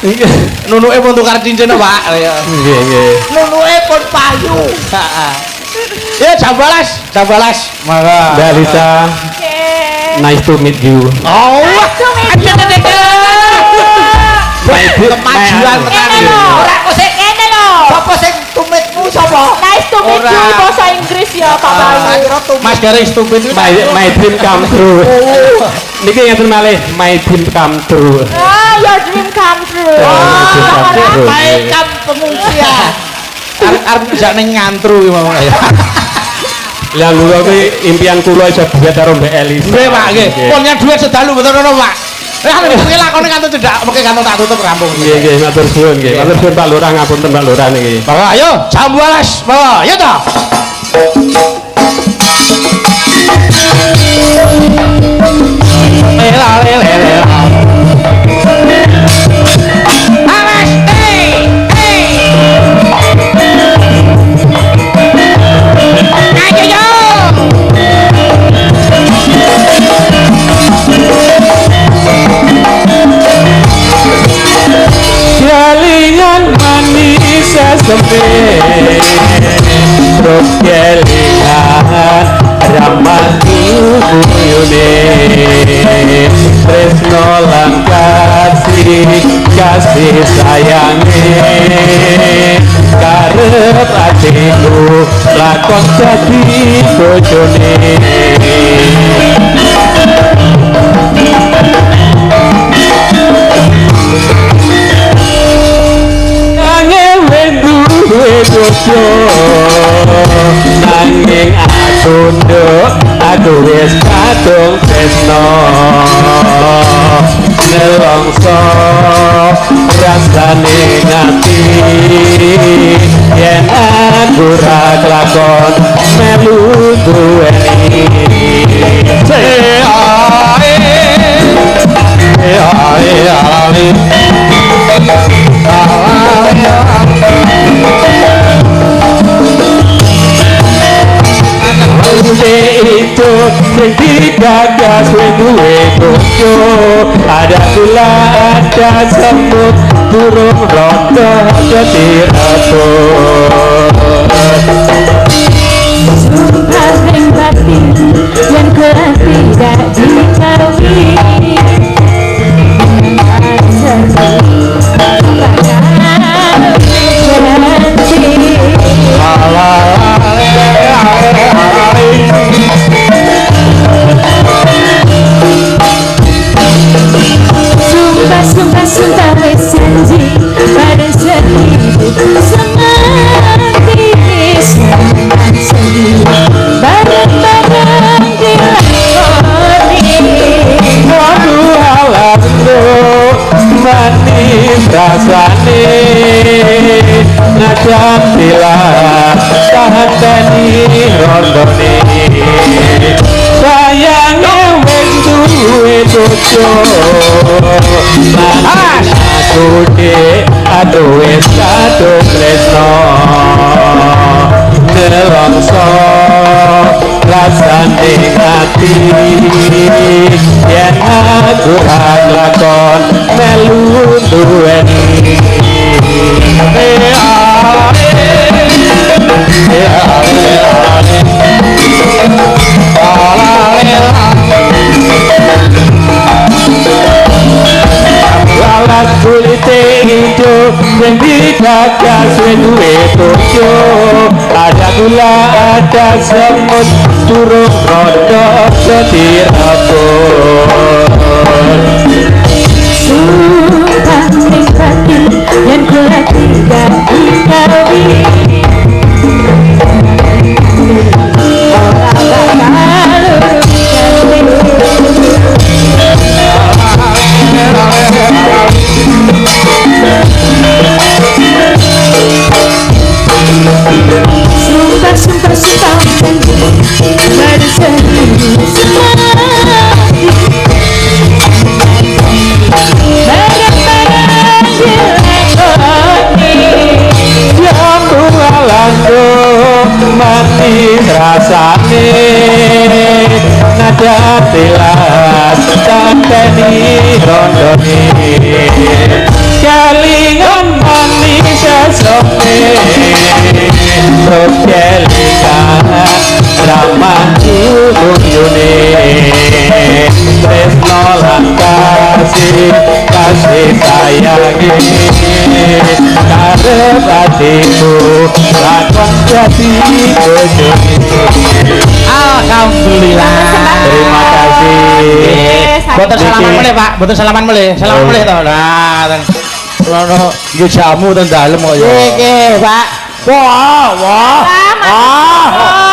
Nunuke pun tukar cincin Pak. Nggih, nggih. Nunuke pun payu. Heeh. Ya jam 12. Monggo. Mbak Lisa, nice to meet you. Oh, kemajuan tenan. Ora kok sing Ngene lho. sapa sing tumitmu sapa? Nice to meet you Ora. bahasa Inggris ya Pak Bayu. Kira tumit. Mas Gareng stupid itu. My dream come true. Niki ngeten malih, my dream come true. Ah, your dream come true. Baikkan pengungsian. Arep njak ning ngantru iki ngomong ya. Lah lho kuwi impian kula iso duet karo Mbak Elis. Nggih Pak, nggih. Pun nyang dhuwit sedalu mboten ono Pak. Kuwi lakone kanthi cedak, mengke kanthi tak tutup rampung. Nggih, nggih, matur suwun nggih. Matur suwun Pak Lurah, ngapunten Pak Lurah niki. Monggo ayo jam 12. Monggo, ayo to. semen terus kelingan ramati kuyune tresno lan kasih sayange karep atiku lakon dadi bojone bojo nanging aku wis kadung tresno nelongso rasane ngati yen aku ra kelakon melu duweni itu sing digagas duwe bojo ada gula ada semut burung rondo dadi rebut sumpah ning batin yen kowe tidak dikawini Sumpah wis janji pada seribu semanti senang sedih bareng-bareng dilakoni waduh halamno manis rasane ngajak tilas tahan tani rondone sayangnya wis duwe bojo manis aku dek aduh wis kadung tresno nelongso rasane ati yen aku lakon melu duweni alat kulite hidup yang digagas duwe bojo ada gula ada semut turun rondo jadi rebut sumpah ning batin yen kowe tidak dikawini sumpah pada seribu semanti bareng-bareng dilakoni jambu alanggo manis rasane nada tilas tanteni rondone kalingan manis asone terus kelingan ramati kuyune tresno lan kasih sayange karep atiku lakon dadi bojone alhamdulillah terima kasih boten salaman mulih Pak boten salaman mulih to nah ono yo jamu ten dalem kok ya Iki, Pak. Wah.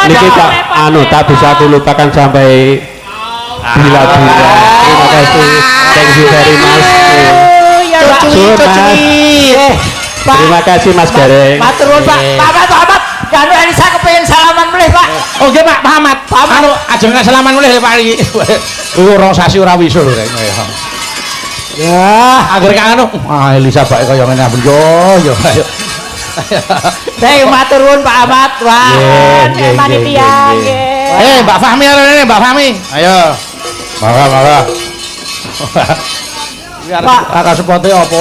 niki tak tak bisa aku lupakan sampai bila-bila terima kasih thank you very much terima kasih Mas Gareng Matur nuwun, Pak. Pak Ahmad, kanu Anissa kepengin salaman mulih, Pak. oh nggih Pak Ahmad anu ajeng salaman mulih Pak iki urung sasi ora wisul rek ya agar anu Elisa bae kaya ngene ampun yo Hei, matur nuwun Pak Ahmad. Wah, panitia nggih Mbak Fahmi ini Mbak Fahmi ayo mangga Pak kakak sepote apa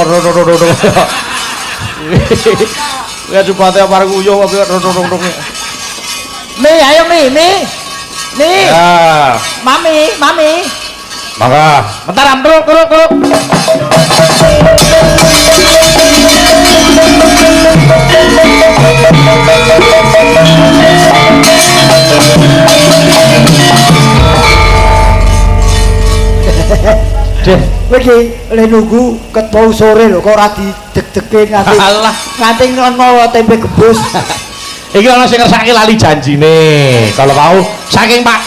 Ya jubate parek uyuh kok rung-rung. Mi, ayo Mi. Ya. Mami. Mangga. Bentar am turuk. Deh, Iki le nunggu ket mau sore lho kok ora dideg-dege nganti ngono tempe gebus. iki ana sing ngersake lali janjine. Kalau mau saking Pak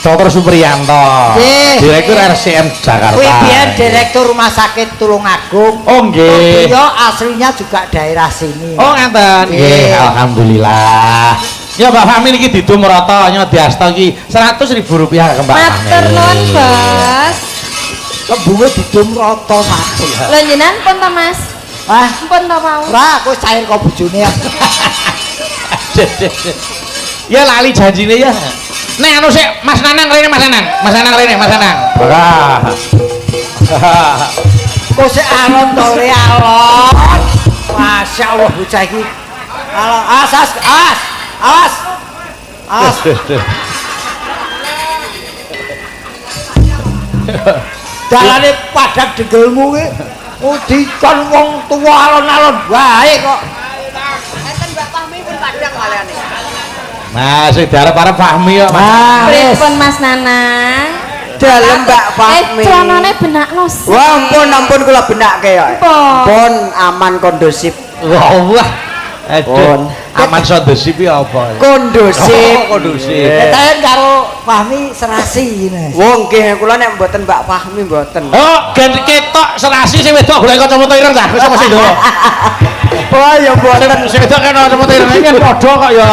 Dr. Supriyanto, Nggih. Direktur RCM Jakarta. Kuwi biyen direktur Rumah Sakit Tulungagung. Oh nggih. Beliau aslinya juga daerah sini. Oh ngeten. Nggih, alhamdulillah. Ya Mbak Fahmi niki didum rata nya diasta iki Rp100.000 ke Mbak Fahmi. Matur nuwun, Bos. Kembunge didum rata satu. Lho jenengan pun to, Mas? Hah? Pun to mau? Ora, kowe cair kok bojone ya. Ya lali janjine ya. Nek anu sik Mas Nanang rene Mas Nanang. Ora. Kok sik alon to le alon. Masyaallah bocah iki. Alon, awas. Dalane padang degelmu ki dikon wong tuwa alon-alon wae kok. Enten Mbak Fahmi pun padang kalian. Nah, sing diarep-arep Fahmi kok. Pripun Mas Nanang? Dalem Mbak Fahmi. Celanane benakno. Wah, ampun kula benakke ya. Pun aman kondusif. Wah. Pun Aman kondusif ya apa? kondusif. Kondusif. Ketahen karo Fahmi serasi ini. Wong nggih kula nek mboten Mbak Fahmi mboten. Oh, gen ketok serasi sing wedok golek kacamata ireng ta? Wis mesti ndoro. Oh ya mboten. Sing wedok kena kacamata ireng iki kan padha kok ya.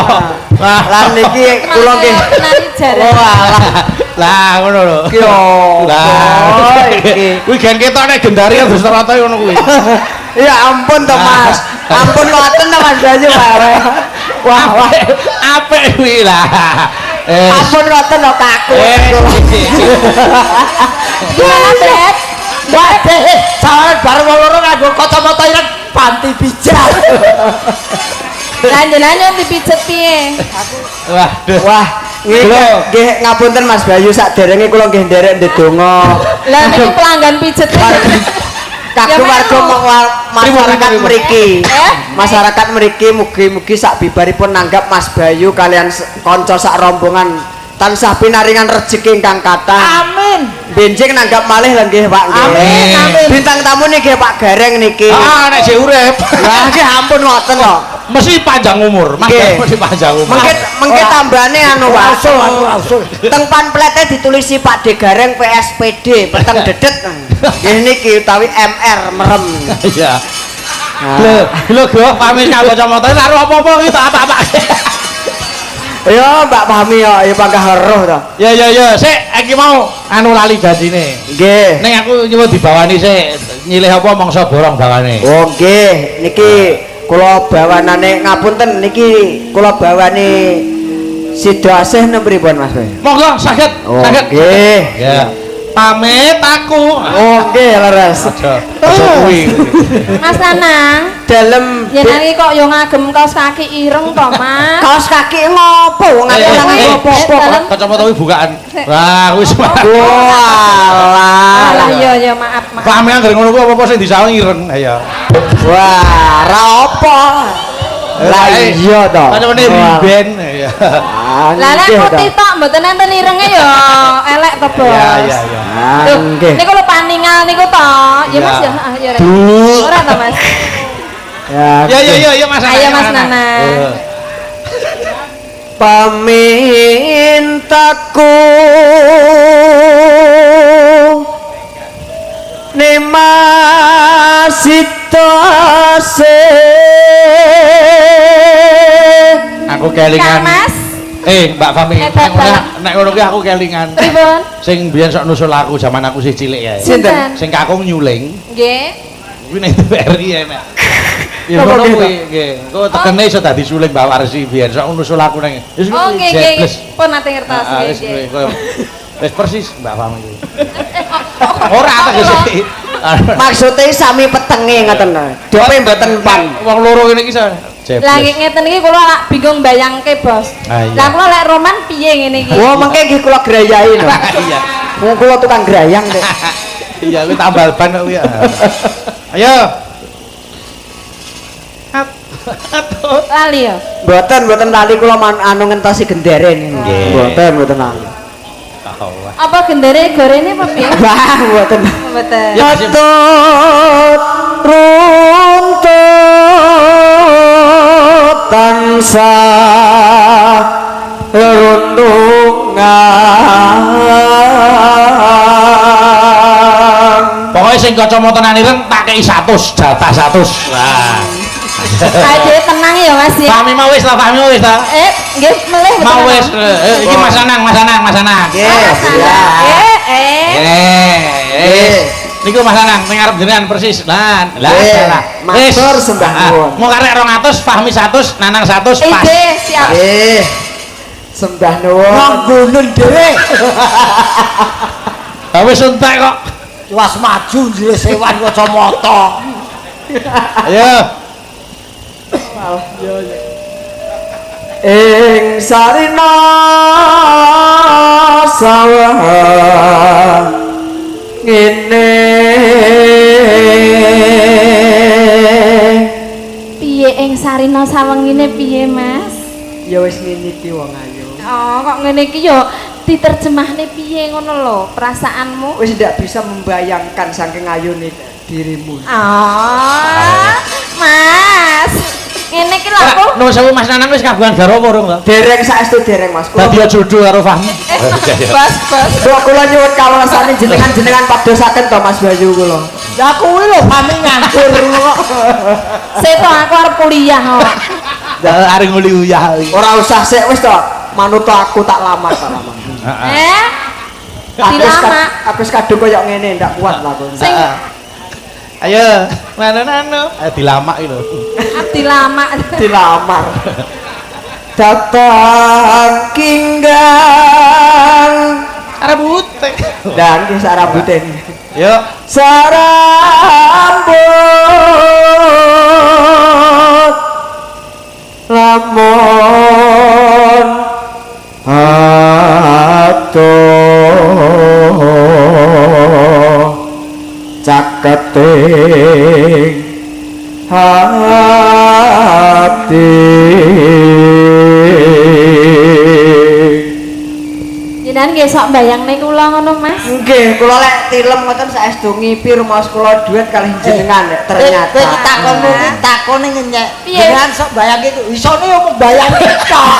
Wah, Lah niki kula nggih. Nari jare. Oh alah. lah ngono lho. Ki Lah iki. kuwi gen ketok nek gendari terus rata ngono kuwi. Ya ampun to Mas. Ampun ngoten to Mas Bayu wae. Wah, Apik kuwi lah. ampun ngoten to kaku. Gimana, Bret? Waduh, sawan bareng wong loro nganggo kacamata ireng panti pijat. Lah jenengan dipijet piye? Waduh. Wah, nggih ngapunten Mas Bayu saderenge kula nggih nderek ndedonga. Lah niki pelanggan pijet. Kagem warga masyarakat mriki. Eh? Masyarakat mriki mugi-mugi sak bibaripun nanggap Mas Bayu kalian kanca sak rombongan tansah pinaringan rezeki ingkang kathah. Amin. Benjing nanggap malih lho nggih Pak nggih. Amin. Bintang tamu niki Pak Gareng niki. Ah, nek sik urip. Lah nggih ampun ngoten kok. Mesti panjang umur, Mas. Nggih. Mesti panjang umur. Mengke tambane anu Pak. Usul. Teng pamflete ditulisi Pak D Gareng PSPD peteng dedet. Nggih niki utawi MR merem. Iya. Lho go pamit karo kacamata karo apa-apa iki tak apa-apa. Ya Mbak Fahmi ya panggah roh to. Ya. Sik iki mau anu lali janjine. Nggih. Ning aku nyuwun dibawani sik nyilih apa mangsa borong bawane. Oh nggih, niki kula bawanane ngapunten niki kula bawani sida asih nempripun Mas Boy? Monggo saged, Oh saged. nggih. Ya. Pamit aku. Oh nggih leres. Aja kuwi. Mas Nanang, Dalem jenengan iki kok yo ngagem kaos kaki ireng to, Mas? kaos kaki ngopo wong aku Eh, nang eh, ngopo-opo. Kacamata kuwi bukaan. Wah, wis. Walah. Alah yo maaf. Paham anggere ngono kuwi apa-apa sing disawang ireng. Ayo. Wah, ra apa. Lah iya to. Kacamata riben. Ya. Lah nek putih tok mboten enten irenge yo elek to, Bos. Ya. Loh, Nggih. niku lho paningal niku to. Ya Mas ya, ya. Ora to, Mas? Ya Mas. Ayo Mas Nanang. Pamintaku nemasitase Aku kelingan. Kang Mas. Mbak Fami, Bapak. nek ngono kuwi aku kelingan. Pripun? Sing biyen sok nusul aku zaman aku isih cilik ya. Sinten? Sing kakung nyuling. Nggih. Kuwi nek TVRI enak. Ya Apa ngono gitu? kuwi, nggih. Engko tekene iso dadi suling Mbak Warsi biyen sok nusul aku nang. Wis Oh nggih nggih. Pun nate ngertos nggih. Wis nggih. koyo wis persis Mbak Fami kuwi. Ora tegese. Maksudnya sami petenge ngoten. Dope mboten pan. Wong loro ngene iki Lah ngeten iki kula lak bingung bayangke, Bos. Ah, iya. Lah kula lek roman piye ngene iki? Wah, mengke nggih kula grayai lho. Iya. Wong kula tukang grayang nek. Iya, kuwi tambal ban kok kuwi. Ayo. Lali ya. Mboten lali kula anu ngentosi genderen niku. Nggih. Mboten lali. Apa gendere gorene apa piye? Wah, mboten. Mboten. Ya, Atut runtut tansah runtungan. Pokoknya sing kacamata ireng tak kei 100, jatah 100. Wah. Ayo tenang ya, Mas ya. Fahmi mau wis ta, Fahmi wis ta. Nggih melih betul. Mau wis. Iki Mas Anang. Nggih, Niku Mas Anang ning arep jenengan persis. Lah, salah. matur sembah nuwun. Mau karek 200, Fahmi 100, Nanang 100 pas. Nggih, siap. Nggih. Sembah nuwun. Nganggonen dhewe. Ha wis entek kok. Was maju njile sewan kacamata. Ayo. Ing sarina sawah ngene Piye ing sarina sawengine piye, Mas? ya wis ngene iki wong ayu. Oh, kok ngene iki yo diterjemahne piye ngono lho perasaanmu? Wis ndak bisa membayangkan saking ayune dirimu. Ah, Mas. Ngene iki lho aku. Nuwun sewu Mas Nanang wis kagungan garwa urung to? Dereng saestu dereng Mas. Dadi jodoh karo Fahmi. Bos, bos. Kula nyuwun kawulosane jenengan padosaken to Mas Bayu kula. Ya kuwi lho kami nganggur kok. Seto aku arep kuliah kok. Areng nguli uyah. Ora usah sik wis to. Manut aku tak lamar. Aku wis kadung koyo ngene ndak kuat lah aku. Sing Ayo, nano. Dilamak iki lho. Dilamar. Datang kinggang Rambute. dan ki sarambute. Yuk. Sarambut lamun atuh caketing hati. jenengan nggih sok bayangne kula ngono, Mas. Nggih, kula lek tilem ngoten saestu ngipi rumaos kula duet kalih jenengan nek ternyata. Kowe takonmu ki takone ngenyek. Piye? Jenengan sok bayangke isone yo mung bayangke tok.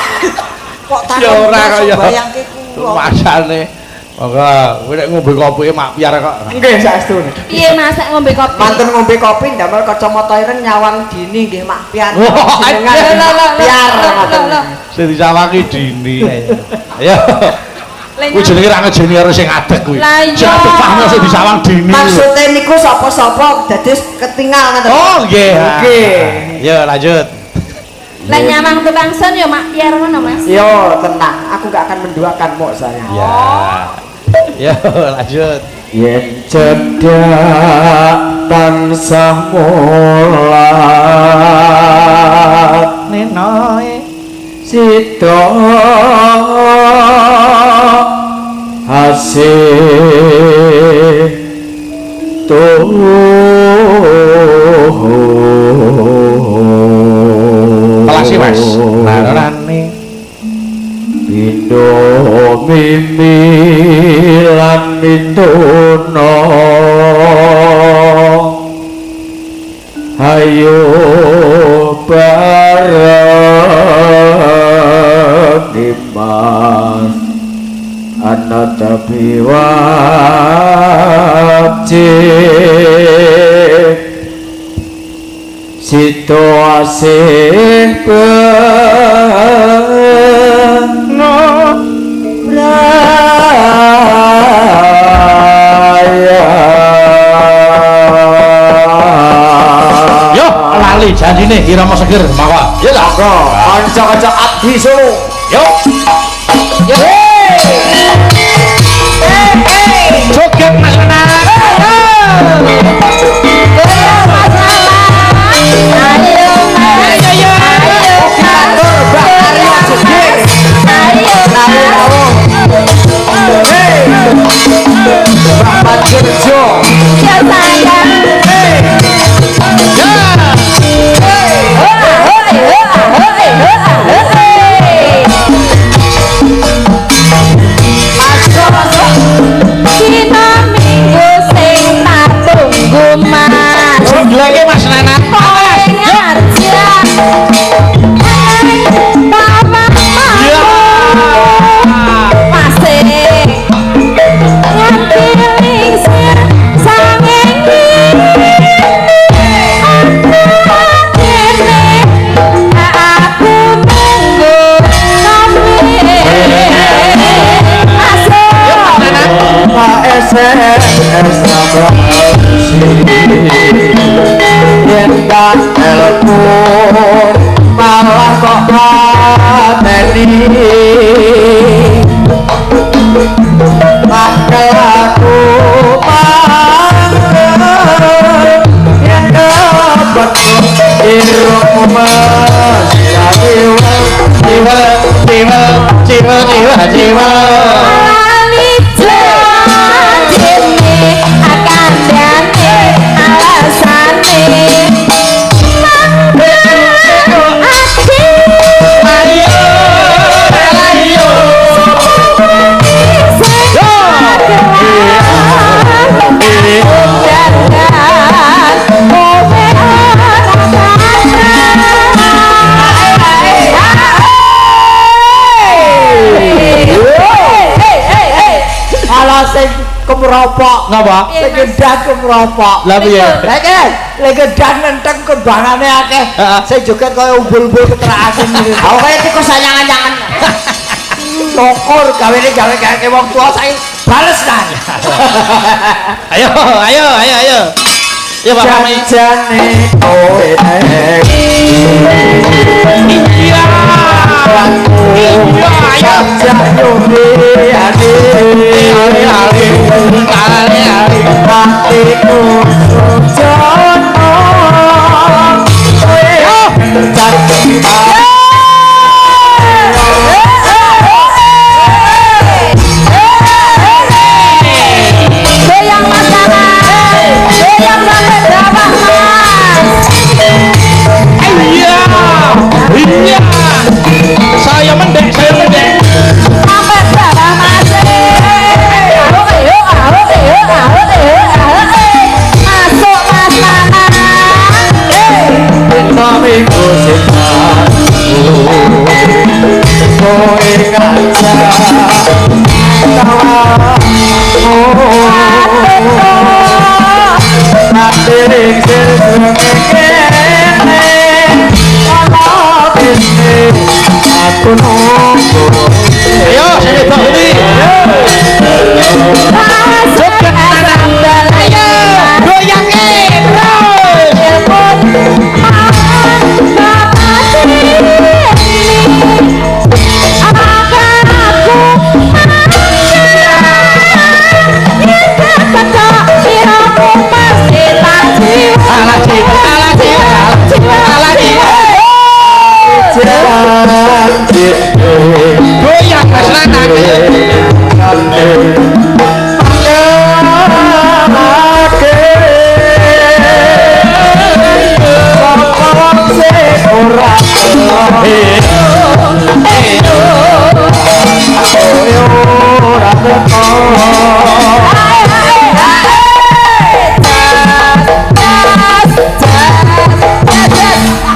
Kok Ya ora takon kaya. bayangke kula. Masane. Monggo, kowe nek ngombe kopi mak piar kok. Nggih saestu. Piye Mas nek ngombe kopi? Mantun ngombe kopi ndamel kacamata ireng nyawang dini nggih mak pian. Wah, Jenengan piar ngoten. Sing disawangi dini. Ayo. Kuwi jenenge ra ngejeni karo sing adek kuwi. Lah iya. Sing adek Fahmi sing disawang dini. Maksudnya niku sapa-sapa dadi ketinggal ngoten. Oh, nggih. Nggih. Yo lanjut. Lah nyamang tukang son yo mak piar ngono, Mas. Yo tenang, aku gak akan menduakan mok saya. Ya. Yo lanjut. Yen cedak tansah mulat Nenoe. sida hasil Pelasi Mas. Narane. Pindo mimi lan mindono ayo bareng dimas anatapi wajib situasi penuh Yo lali janjine irama seger mawon. Yo lah. Kanca-kanca abdi Solo. Yo. Yo. Joget Mas Nanang. Ayo, Mas. Ayo. maka aku mangkel yang dapat irungmu mas ya jiwa jiwa sing kemropok ngapa? sing gedang kemropok Lah piye? lek gedang nenteng kembangane akeh sing joget kaya umbul-umbul keterake ngene aku kaya tikus sanyangan-nyangan syukur gawene gawe wong tua saiki bales nang Ayo. Ya Pak Mami. jane kowe Iya. Ayo. hatiku jono Iya. Saya mendek. Namiku cintaku kowe kaca Nadiring sesungguhnya aku nunggu Ayo, saya tok ini. Ayo, goyangin. Goyang Mas Lanang.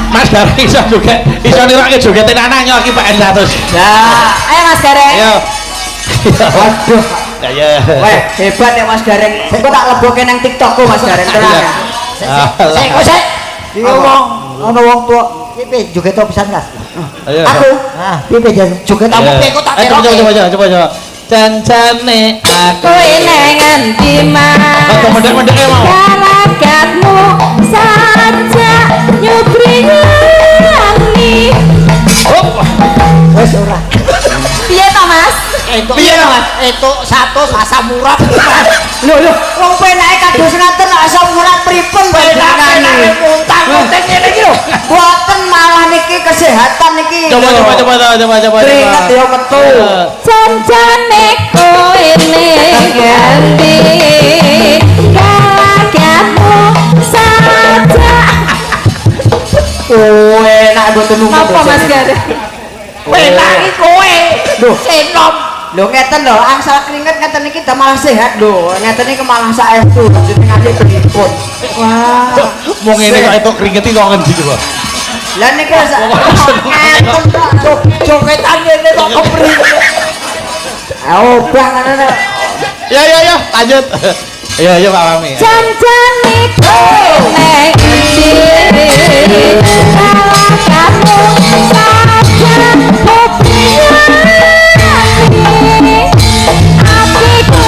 Mas Gareng iso juga, iso nirake jogetin anak nyok iki Pak Endatus. Nah, Ayo Mas Gareng. Ayo. waduh Ya. weh hebat ya Mas Gareng sing kok tak lebokke nang TikTokku Mas Gareng tenang ya sik kok sik iki wong ana wong tua piye joget pisan Mas Ayo. aku piye joget aku piye kok tak Coba. Cancane aku Kowe nang endi Mas? Atau mendek-mendeke mau. Galagatmu saja nyubriyani. wis ora Piye to Mas? Piye to Mas? itu satu asam urat lho wong penake kados ngaten kok asam urat pripun penake muntang-muntang ngene iki lho boten malah niki kesehatan niki Coba. keringet ya metu Janjane kowe ning endi? Galagatmu saja. kowe enak mboten lunga Apa Mas Gareng? penak iki kowe Lho. senom lho ngeten lho angsal keringet ngeten iki dah malah sehat lho ngeten iki malah saestu jenengane pripun wah Mau ngene kok itu keringetin kok ngendi coba. lah niki ngeten kok jogetan ngene kok kepring obah ngono Ya, lanjut. Ayo Pak Mami. Janjane kowe ning endi? Galagatmu saja nyubriyani. Atiku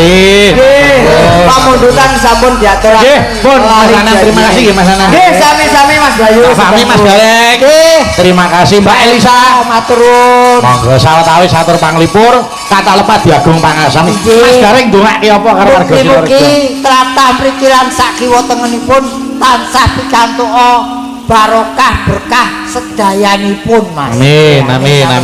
kasih. Nggih, pamundutan sampun diaturaken. Nggih, pun Mas Anang, terima kasih nggih Mas Anang. Nggih, sami-sami Mas Bayu. Sami Mas Gareng. Nggih. Terima kasih Mbak Elisa. Matur nuwun. Monggo sawetawis satur panglipur, kata lepat diagung pangasam. Mas Gareng ndongake apa karo warga Sidoarjo? Mugi-mugi tlatah mriki lan sakiwa tengenipun tansah pikantuk barokah berkah sedayanipun Mas. Amin, amin, amin.